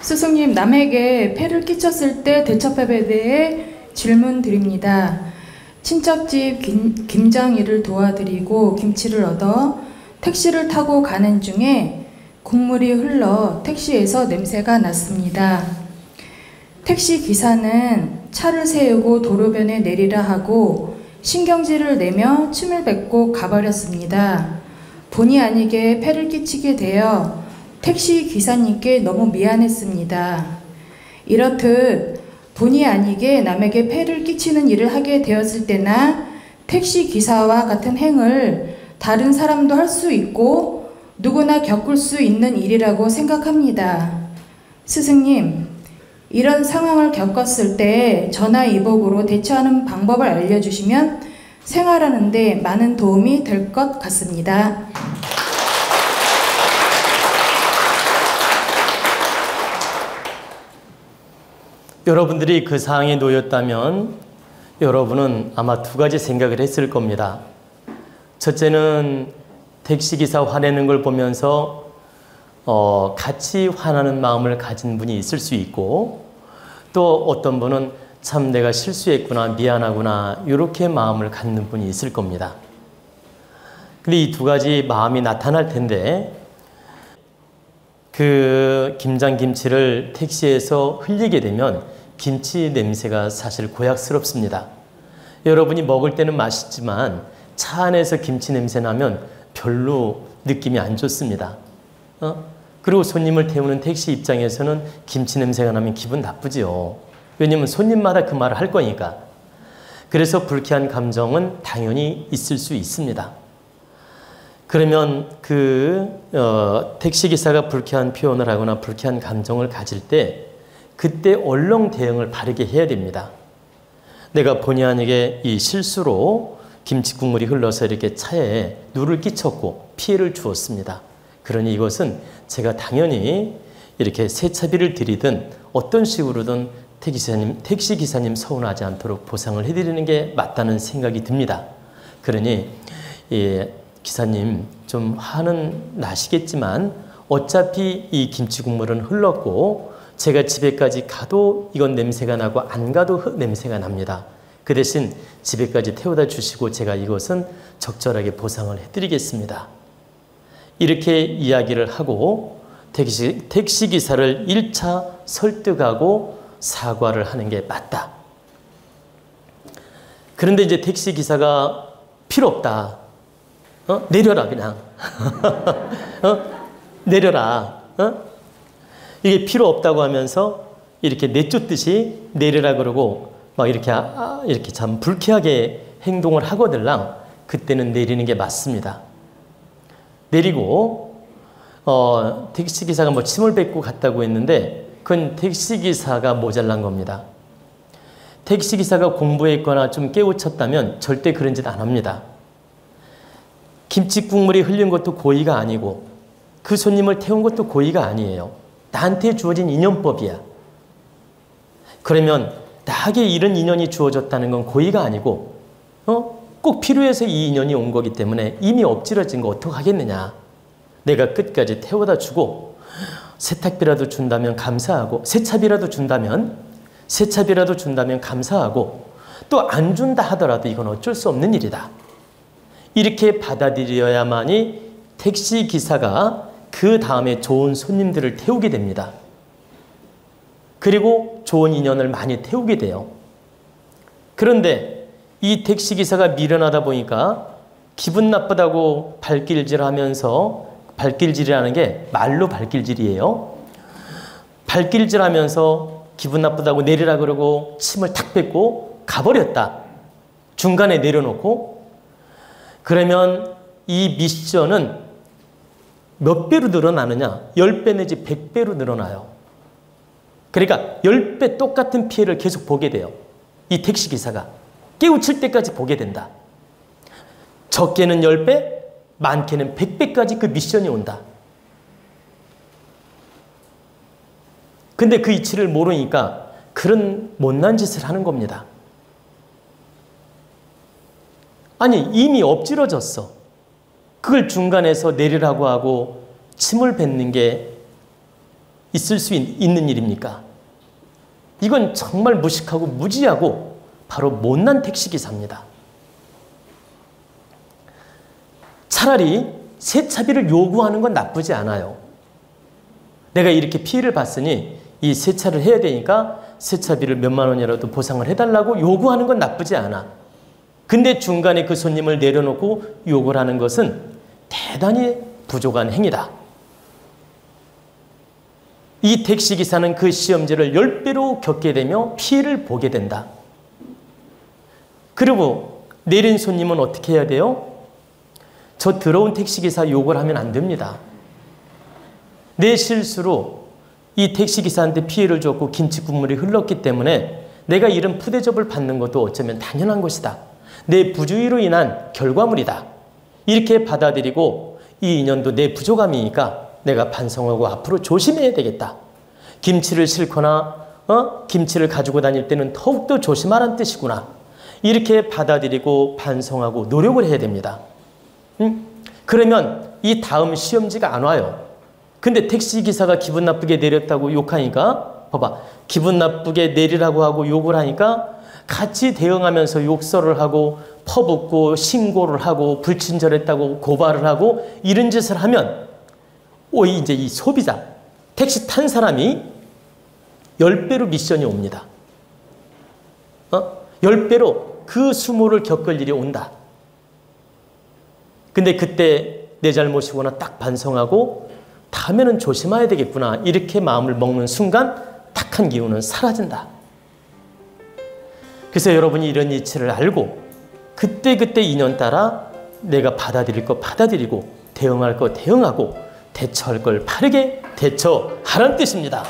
스승님, 남에게 폐를 끼쳤을 때 대처법에 대해 질문 드립니다. 친척집 김장일을 도와드리고 김치를 얻어 택시를 타고 가는 중에 국물이 흘러 택시에서 냄새가 났습니다. 택시 기사는 차를 세우고 도로변에 내리라 하고 신경질을 내며 침을 뱉고 가버렸습니다. 본의 아니게 폐를 끼치게 되어 택시 기사님께 너무 미안했습니다. 이렇듯 본의 아니게 남에게 폐를 끼치는 일을 하게 되었을 때나 택시 기사와 같은 행을 다른 사람도 할 수 있고 누구나 겪을 수 있는 일이라고 생각합니다. 스승님, 이런 상황을 겪었을 때 전화위복으로 대처하는 방법을 알려주시면 생활하는 데 많은 도움이 될 것 같습니다. 여러분들이 그 상황에 놓였다면 여러분은 아마 두 가지 생각을 했을 겁니다. 첫째는 택시기사 화내는 걸 보면서 같이 화나는 마음을 가진 분이 있을 수 있고, 또 어떤 분은 참 내가 실수했구나, 미안하구나, 이렇게 마음을 갖는 분이 있을 겁니다. 근데 이 두 가지 마음이 나타날 텐데, 그 김장김치를 택시에서 흘리게 되면 김치 냄새가 사실 고약스럽습니다. 여러분이 먹을 때는 맛있지만 차 안에서 김치 냄새 나면 별로 느낌이 안 좋습니다. 그리고 손님을 태우는 택시 입장에서는 김치 냄새가 나면 기분 나쁘지요. 왜냐면 손님마다 그 말을 할 거니까. 그래서 불쾌한 감정은 당연히 있을 수 있습니다. 그러면 택시기사가 불쾌한 표현을 하거나 불쾌한 감정을 가질 때 그때 얼렁 대응을 바르게 해야 됩니다. 내가 본의 아니게 이 실수로 김치 국물이 흘러서 이렇게 차에 누를 끼쳤고 피해를 주었습니다. 그러니 이것은 제가 당연히 이렇게 세차비를 드리든 어떤 식으로든 택시기사님 서운하지 않도록 보상을 해드리는 게 맞다는 생각이 듭니다. 그러니 기사님 좀 화는 나시겠지만 어차피 이 김치 국물은 흘렀고 제가 집에까지 가도 이건 냄새가 나고 안 가도 냄새가 납니다. 그 대신 집에까지 태워다 주시고 제가 이것은 적절하게 보상을 해드리겠습니다. 이렇게 이야기를 하고 택시기사를 1차 설득하고 사과를 하는 게 맞다. 그런데 이제 택시기사가 필요 없다. 내려라 그냥. 내려라. 이게 필요 없다고 하면서 이렇게 내쫓듯이 내려라 그러고 막 이렇게 참 불쾌하게 행동을 하거들랑 그때는 내리는 게 맞습니다. 내리고 택시기사가 뭐 침을 뱉고 갔다고 했는데 그건 택시기사가 모자란 겁니다. 택시기사가 공부했거나 좀 깨우쳤다면 절대 그런 짓 안 합니다. 김치 국물이 흘린 것도 고의가 아니고 그 손님을 태운 것도 고의가 아니에요. 나한테 주어진 인연법이야. 그러면 나에게 이런 인연이 주어졌다는 건 고의가 아니고 꼭 필요해서 이 인연이 온 거기 때문에 이미 엎질러진 거 어떡하겠느냐. 내가 끝까지 태워다 주고 세탁비라도 준다면 감사하고 세차비라도 준다면 감사하고 또 안 준다 하더라도 이건 어쩔 수 없는 일이다. 이렇게 받아들여야만이 택시기사가 그 다음에 좋은 손님들을 태우게 됩니다. 그리고 좋은 인연을 많이 태우게 돼요. 그런데 이 택시기사가 미련하다 보니까 기분 나쁘다고 발길질하면서, 발길질이라는 게 말로 발길질이에요. 발길질하면서 기분 나쁘다고 내리라 그러고 침을 탁 뱉고 가버렸다. 중간에 내려놓고. 그러면 이 미션은 몇 배로 늘어나느냐? 10배 내지 100배로 늘어나요. 그러니까 10배 똑같은 피해를 계속 보게 돼요. 이 택시기사가 깨우칠 때까지 보게 된다. 적게는 10배, 많게는 100배까지 그 미션이 온다. 근데 그 이치를 모르니까 그런 못난 짓을 하는 겁니다. 아니, 이미 엎질러졌어. 그걸 중간에서 내리라고 하고 침을 뱉는 게 있을 수 있는 일입니까? 이건 정말 무식하고 무지하고 바로 못난 택시기사입니다. 차라리 세차비를 요구하는 건 나쁘지 않아요. 내가 이렇게 피해를 봤으니 이 세차를 해야 되니까 세차비를 몇만 원이라도 보상을 해달라고 요구하는 건 나쁘지 않아. 근데 중간에 그 손님을 내려놓고 욕을 하는 것은 대단히 부족한 행위다. 이 택시기사는 그 시험지를 10배로 겪게 되며 피해를 보게 된다. 그리고 내린 손님은 어떻게 해야 돼요? 저 더러운 택시기사 욕을 하면 안 됩니다. 내 실수로 이 택시기사한테 피해를 줬고 김치 국물이 흘렀기 때문에 내가 이런 푸대접을 받는 것도 어쩌면 당연한 것이다. 내 부주의로 인한 결과물이다. 이렇게 받아들이고 이 인연도 내 부족함이니까 내가 반성하고 앞으로 조심해야 되겠다. 김치를 싣거나 김치를 가지고 다닐 때는 더욱더 조심하라는 뜻이구나. 이렇게 받아들이고 반성하고 노력을 해야 됩니다. 그러면 이 다음 시험지가 안 와요. 근데 택시기사가 기분 나쁘게 내렸다고 욕하니까 봐봐. 기분 나쁘게 내리라고 하고 욕을 하니까 같이 대응하면서 욕설을 하고 퍼붓고 신고를 하고 불친절했다고 고발을 하고 이런 짓을 하면 이제 이 소비자, 택시 탄 사람이 10배로 미션이 옵니다. 10배로 그 수모를 겪을 일이 온다. 근데 그때 내 잘못이구나 딱 반성하고 다음에는 조심해야 되겠구나 이렇게 마음을 먹는 순간 탁한 기운은 사라진다. 그래서 여러분이 이런 이치를 알고 그때그때 인연 따라 내가 받아들일 거 받아들이고 대응할 거 대응하고 대처할 걸 바르게 대처하라는 뜻입니다.